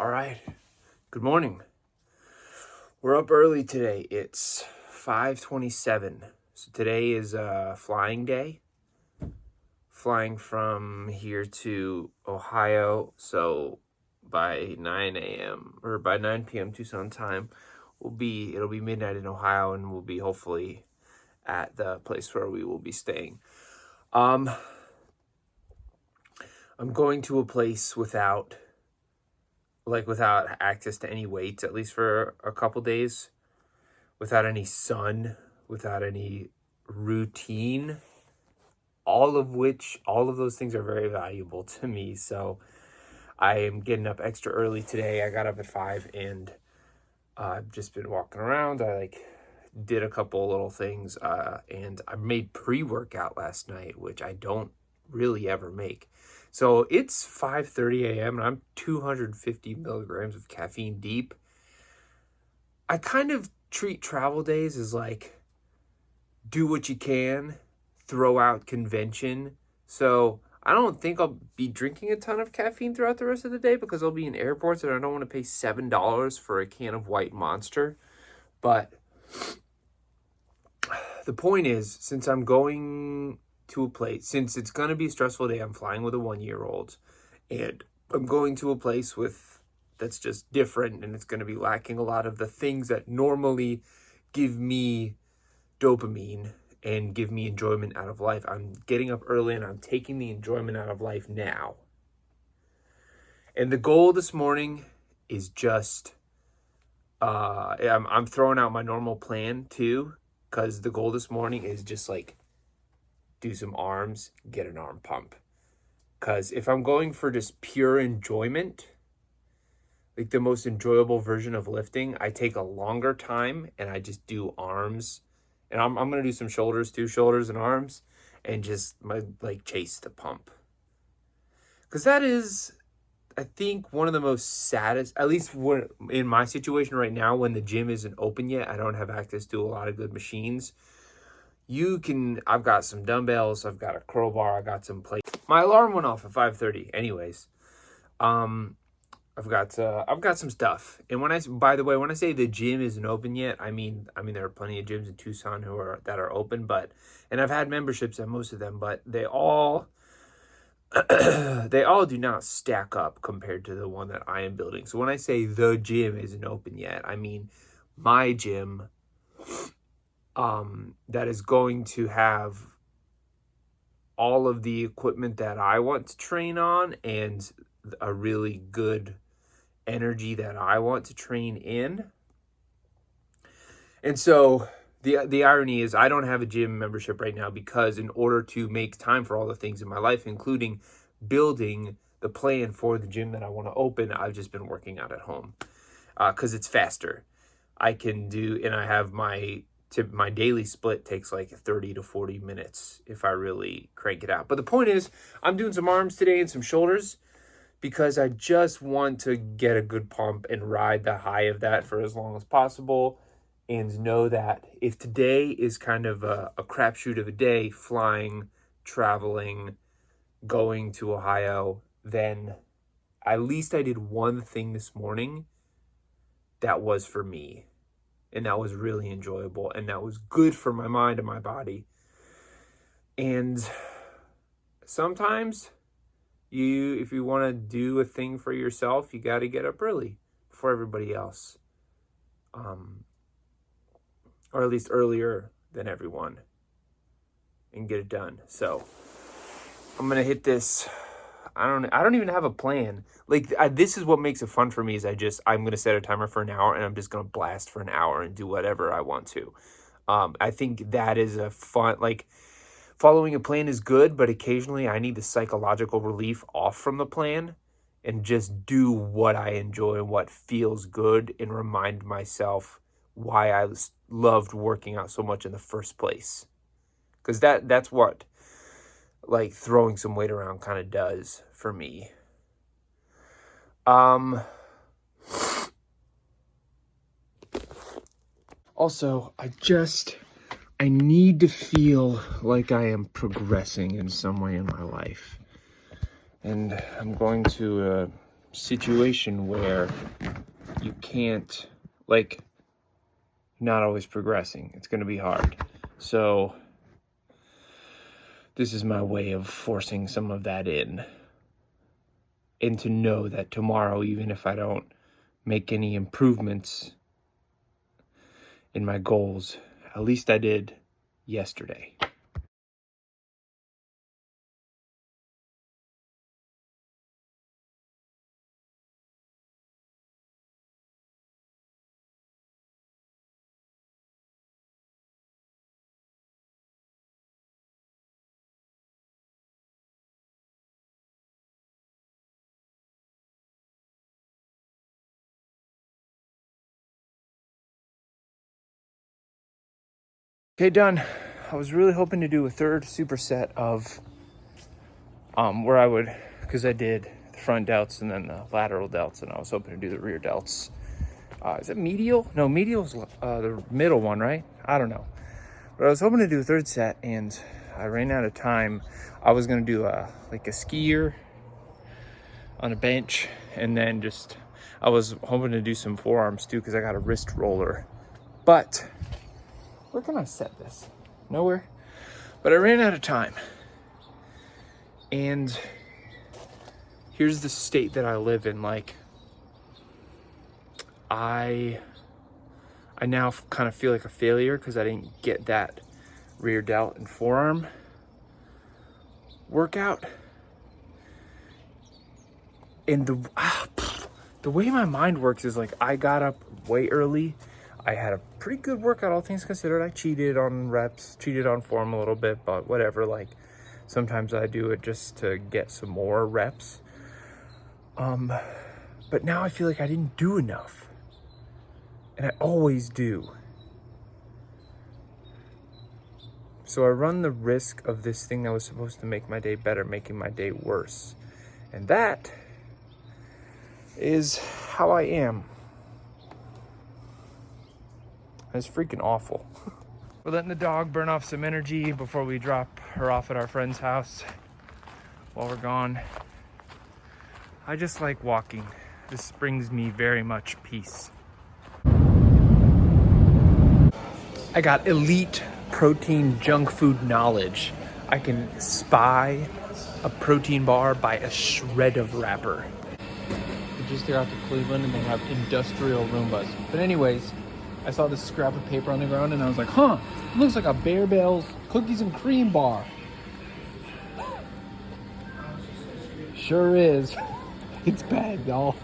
All right. Good morning. We're up early today. It's 5:27. So today is flying day. Flying from here to Ohio. So by 9 a.m. or by 9 p.m. Tucson time, it'll be midnight in Ohio, and we'll be hopefully at the place where we will be staying. I'm going to a place without access to any weights, at least for a couple days, without any sun, without any routine, all of those things are very valuable to me. So I am getting up extra early today. I got up at 5 and I've just been walking around. I did a couple little things and I made pre-workout last night, which I don't really ever make. So it's 5:30 a.m. and I'm 250 milligrams of caffeine deep. I kind of treat travel days as do what you can, throw out convention. So I don't think I'll be drinking a ton of caffeine throughout the rest of the day because I'll be in airports and I don't want to pay $7 for a can of White Monster. But the point is, since I'm going to a place, since it's going to be a stressful day, I'm flying with a 1-year-old and I'm going to a place that's just different, and it's going to be lacking a lot of the things that normally give me dopamine and give me enjoyment out of life. I'm getting up early and I'm taking the enjoyment out of life now. And the goal this morning is just, I'm throwing out my normal plan too, because the goal this morning is just do some arms, get an arm pump. Because if I'm going for just pure enjoyment, the most enjoyable version of lifting, I take a longer time and I just do arms. And I'm going to do some shoulders too, shoulders and arms, and just chase the pump. Because that is, I think, one of the most saddest, at least in my situation right now, when the gym isn't open yet, I don't have access to a lot of good machines. I've got some dumbbells, I've got a curl bar, I got some plates. My alarm went off at 5:30 anyways. I've got some stuff. And when I say the gym isn't open yet, I mean there are plenty of gyms in Tucson that are open, and I've had memberships at most of them, but they all do not stack up compared to the one that I am building. So when I say the gym isn't open yet, I mean my gym that is going to have all of the equipment that I want to train on and a really good energy that I want to train in. And so the irony is I don't have a gym membership right now because in order to make time for all the things in my life, including building the plan for the gym that I want to open, I've just been working out at home because it's faster. I can do, and I have my daily split takes 30 to 40 minutes if I really crank it out. But the point is, I'm doing some arms today and some shoulders because I just want to get a good pump and ride the high of that for as long as possible, and know that if today is kind of a crapshoot of a day, flying, traveling, going to Ohio, then at least I did one thing this morning that was for me. And that was really enjoyable. And that was good for my mind and my body. And sometimes if you want to do a thing for yourself, you got to get up early before everybody else. Or at least earlier than everyone. And get it done. So I'm going to hit this. I don't even have a plan. This is what makes it fun for me is I'm going to set a timer for an hour and I'm just going to blast for an hour and do whatever I want to. I think that is a fun, following a plan is good, but occasionally I need the psychological relief off from the plan and just do what I enjoy and what feels good and remind myself why I loved working out so much in the first place. Because that's what throwing some weight around kind of does for me. Also, I need to feel like I am progressing in some way in my life. And I'm going to situation where you can't, like, not always progressing. It's going to be hard. So this is my way of forcing some of that in. And to know that tomorrow, even if I don't make any improvements in my goals, at least I did yesterday. Okay, done. I was really hoping to do a third superset of where I would, because I did the front delts and then the lateral delts, and I was hoping to do the rear delts. Is it medial? No, medial's the middle one, right? I don't know. But I was hoping to do a third set, and I ran out of time. I was gonna do like a skier on a bench, and then I was hoping to do some forearms too, because I got a wrist roller. But where can I set this? Nowhere. But I ran out of time. And here's the state that I live in. Like, I now kind of feel like a failure because I didn't get that rear delt and forearm workout. And the way my mind works is like, I got up way early. I had a pretty good workout, all things considered. I cheated on reps, cheated on form a little bit, but whatever. Like, sometimes I do it just to get some more reps. But now I feel like I didn't do enough. And I always do. So I run the risk of this thing that was supposed to make my day better, making my day worse. And that is how I am. It's freaking awful. We're letting the dog burn off some energy before we drop her off at our friend's house while we're gone. I just like walking. This brings me very much peace. I got elite protein junk food knowledge. I can spy a protein bar by a shred of wrapper. We just got to Cleveland and they have industrial Roombas. But anyways, I saw this scrap of paper on the ground and I was like, huh, it looks like a Bear Bell's cookies and cream bar. Sure is. It's bad, y'all.